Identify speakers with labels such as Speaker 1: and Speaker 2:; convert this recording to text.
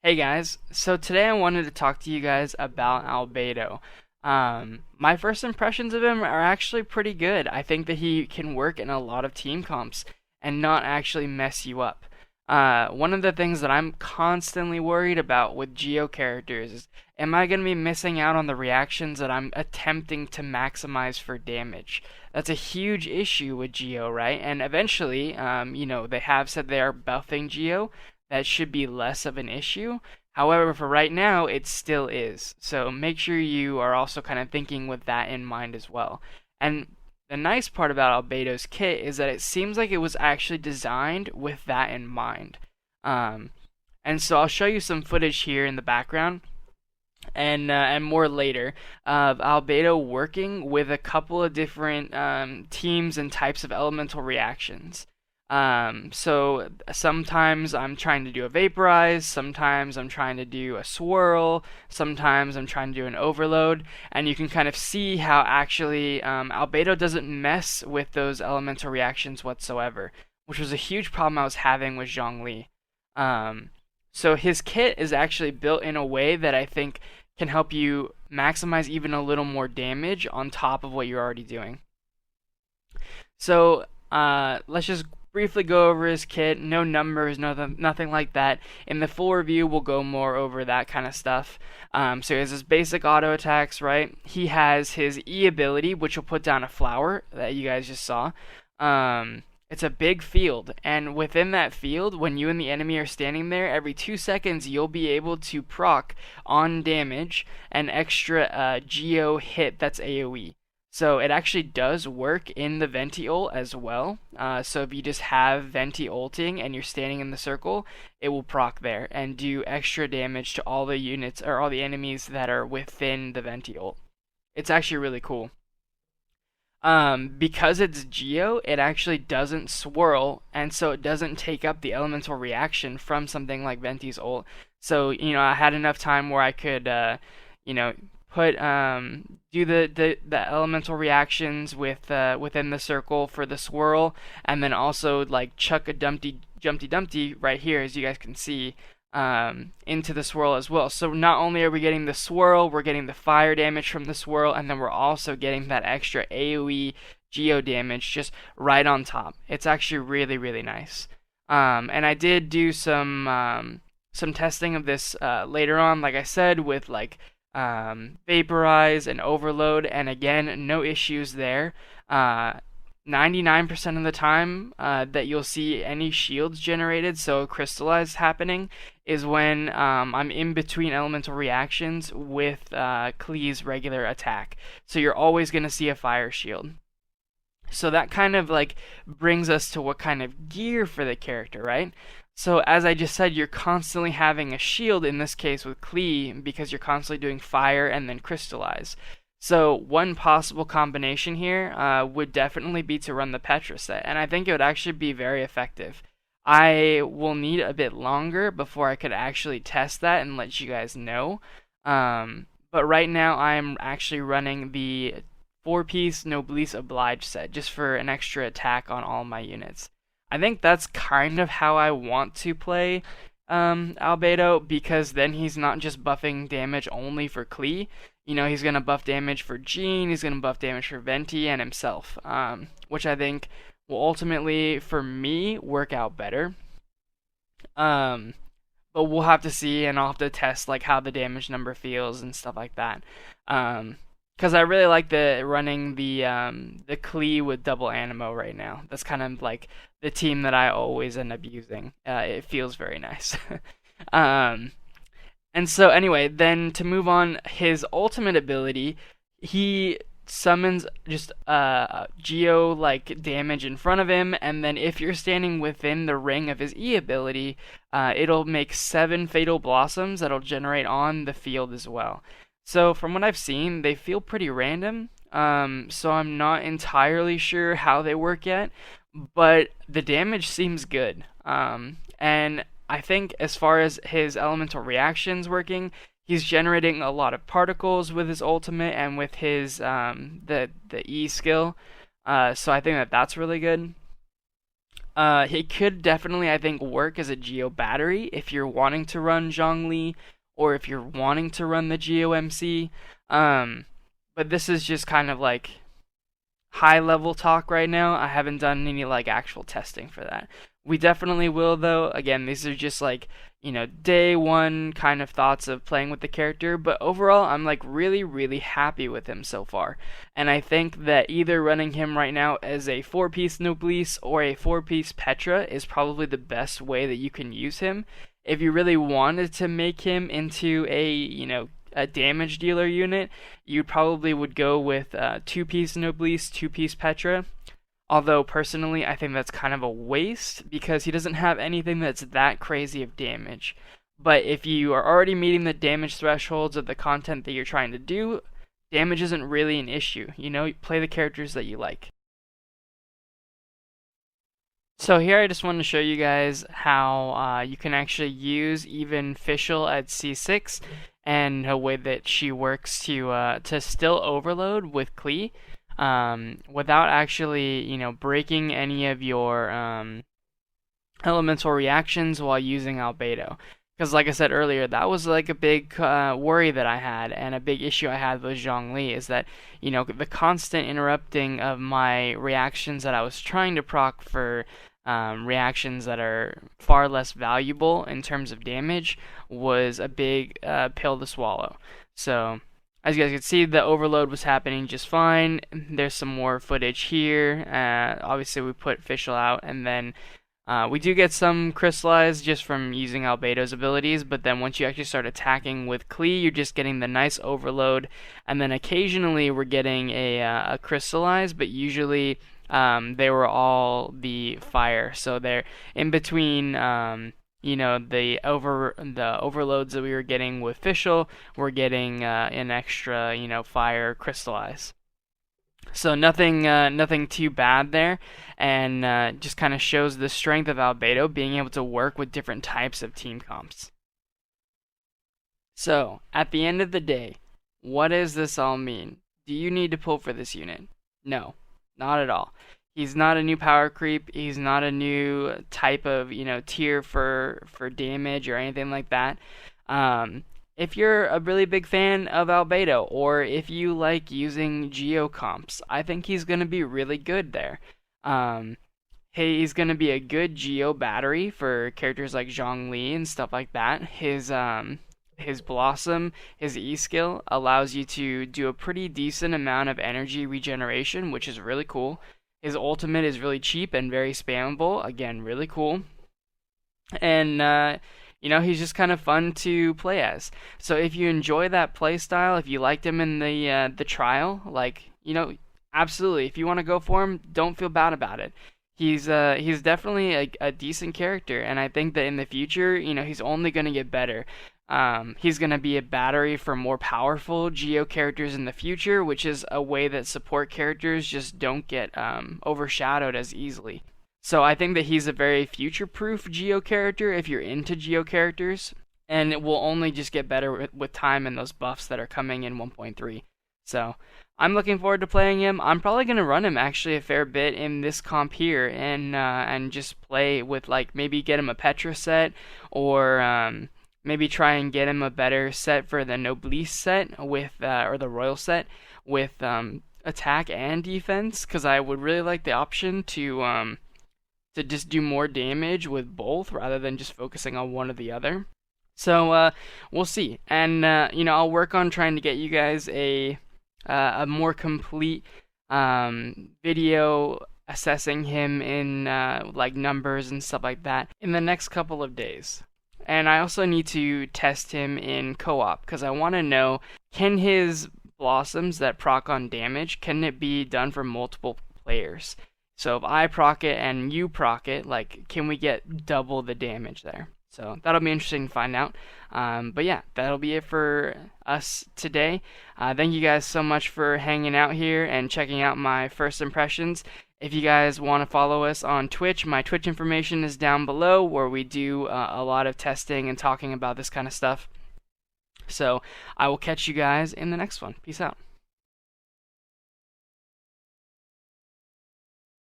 Speaker 1: Hey guys, so today I wanted to talk to you guys about Albedo. My first impressions of him are actually pretty good. I think that he can work in a lot of team comps and not actually mess you up. One of the things that I'm constantly worried about with Geo characters is, am I going to be missing out on the reactions that I'm attempting to maximize for damage? That's a huge issue with Geo, right? And eventually, they have said they are buffing Geo. That should be less of an issue. However, for right now, it still is. So make sure you are also kind of thinking with that in mind as well. And the nice part about Albedo's kit is that it seems like it was actually designed with that in mind. Um, and so I'll show you some footage here in the background and more later of Albedo working with a couple of different teams and types of elemental reactions. So sometimes I'm trying to do a vaporize, sometimes I'm trying to do a swirl, sometimes I'm trying to do an overload, and you can kind of see how actually Albedo doesn't mess with those elemental reactions whatsoever, which was a huge problem I was having with Zhongli. Um, so his kit is actually built in a way that I think can help you maximize even a little more damage on top of what you're already doing. So let's just briefly go over his kit. No numbers, nothing like that. In the full review, we'll go more over that kind of stuff. So he has his basic auto attacks, right? He has his E ability, which will put down a flower that you guys just saw. It's a big field, and within that field, when you and the enemy are standing there, every 2 seconds you'll be able to proc on damage an extra Geo hit that's AoE. So it actually does work in the Venti ult as well. So if you just have Venti ulting and you're standing in the circle, it will proc there and do extra damage to all the units or all the enemies that are within the Venti ult. It's actually really cool. Because it's Geo, it actually doesn't swirl, and so it doesn't take up the elemental reaction from something like Venti's ult. So, I had enough time where I could, you know, put do the elemental reactions within the circle for the swirl, and then also like chuck a Jumpty Dumpty right here, as you guys can see, into the swirl as well. So not only are we getting the swirl, we're getting the fire damage from the swirl, and then we're also getting that extra AoE Geo damage just right on top. It's actually really, really nice. And I did do some testing of this later on, like I said, with like vaporize and overload, and again, no issues there. 99% of the time that you'll see any shields generated, so crystallized happening, is when I'm in between elemental reactions with Klee's regular attack. So you're always going to see a fire shield. So that kind of like brings us to what kind of gear for the character, right? So as I just said, you're constantly having a shield, in this case with Klee, because you're constantly doing fire and then crystallize. So one possible combination here would definitely be to run the Petra set, and I think it would actually be very effective. I will need a bit longer before I could actually test that and let you guys know. But right now I'm actually running the 4-piece Noblesse Oblige set, just for an extra attack on all my units. I think that's kind of how I want to play Albedo, because then he's not just buffing damage only for Klee. He's going to buff damage for Jean, he's going to buff damage for Venti and himself, which I think will ultimately, for me, work out better. But we'll have to see, and I'll have to test like how the damage number feels and stuff like that. Because I really like running the Klee with double Animo right now. That's kind of like the team that I always end up using. It feels very nice. And so anyway, then to move on, his ultimate ability, he summons just Geo like damage in front of him, and then if you're standing within the ring of his E ability, it'll make 7 Fatal Blossoms that'll generate on the field as well. So from what I've seen, they feel pretty random. So I'm not entirely sure how they work yet, but the damage seems good. And I think as far as his elemental reactions working, he's generating a lot of particles with his ultimate and with his the E skill. So I think that that's really good. It could definitely, I think, work as a Geo battery if you're wanting to run Zhongli or if you're wanting to run the Geo MC. Um, but this is just kind of like high level talk right now. I haven't done any like actual testing for that. We definitely will though. Again, these are just like, day one kind of thoughts of playing with the character, but overall I'm like really really happy with him so far. And I think that either running him right now as a 4-piece Noblesse or a 4-piece Petra is probably the best way that you can use him. If you really wanted to make him into a damage dealer unit, you probably would go with 2-piece Noblesse, 2-piece Petra. Although personally, I think that's kind of a waste because he doesn't have anything that's that crazy of damage. But if you are already meeting the damage thresholds of the content that you're trying to do, damage isn't really an issue. You play the characters that you like. So here I just want to show you guys how you can actually use even Fischl at C6 and a way that she works to still overload with Klee without actually breaking any of your elemental reactions while using Albedo. Because like I said earlier, that was like a big worry that I had and a big issue I had with Zhongli is that the constant interrupting of my reactions that I was trying to proc for reactions that are far less valuable in terms of damage was a big pill to swallow. So as you guys can see, the overload was happening just fine. There's some more footage here. Obviously we put Fischl out, and then we do get some crystallized just from using Albedo's abilities, but then once you actually start attacking with Klee, you're just getting the nice overload, and then occasionally we're getting a crystallized, but usually they were all the fire. So they're in between the overloads that we were getting with Fischl, we're getting an extra fire crystallize. So nothing too bad there, and just kind of shows the strength of Albedo being able to work with different types of team comps. So at the end of the day, what does this all mean? Do you need to pull for this unit? No, not at all. He's not a new power creep. He's not a new type of tier for damage or anything like that. If you're a really big fan of Albedo, or if you like using Geo comps, I think he's going to be really good there. He's going to be a good Geo battery for characters like Zhongli and stuff like that. His Blossom, his E skill, allows you to do a pretty decent amount of energy regeneration, which is really cool. His ultimate is really cheap and very spammable. Again, really cool. And, he's just kind of fun to play as. So if you enjoy that play style, if you liked him in the trial, absolutely. If you want to go for him, don't feel bad about it. He's definitely a decent character, and I think that in the future, he's only going to get better. He's going to be a battery for more powerful Geo characters in the future, which is a way that support characters just don't get overshadowed as easily. So I think that he's a very future-proof Geo character if you're into Geo characters, and it will only just get better with time and those buffs that are coming in 1.3. So I'm looking forward to playing him. I'm probably going to run him actually a fair bit in this comp here, and just play with maybe get him a Petra set, or maybe try and get him a better set for the Noblesse set with or the Royal set with attack and defense, because I would really like the option to just do more damage with both rather than just focusing on one or the other. So we'll see, and I'll work on trying to get you guys a more complete video assessing him in numbers and stuff like that in the next couple of days. And I also need to test him in co-op because I want to know, can his blossoms that proc on damage, can it be done for multiple players? So if I proc it and you proc it, can we get double the damage there? So that'll be interesting to find out. But yeah, that'll be it for us today. Thank you guys so much for hanging out here and checking out my first impressions. If you guys want to follow us on Twitch, my Twitch information is down below, where we do a lot of testing and talking about this kind of stuff. So I will catch you guys in the next one. Peace out.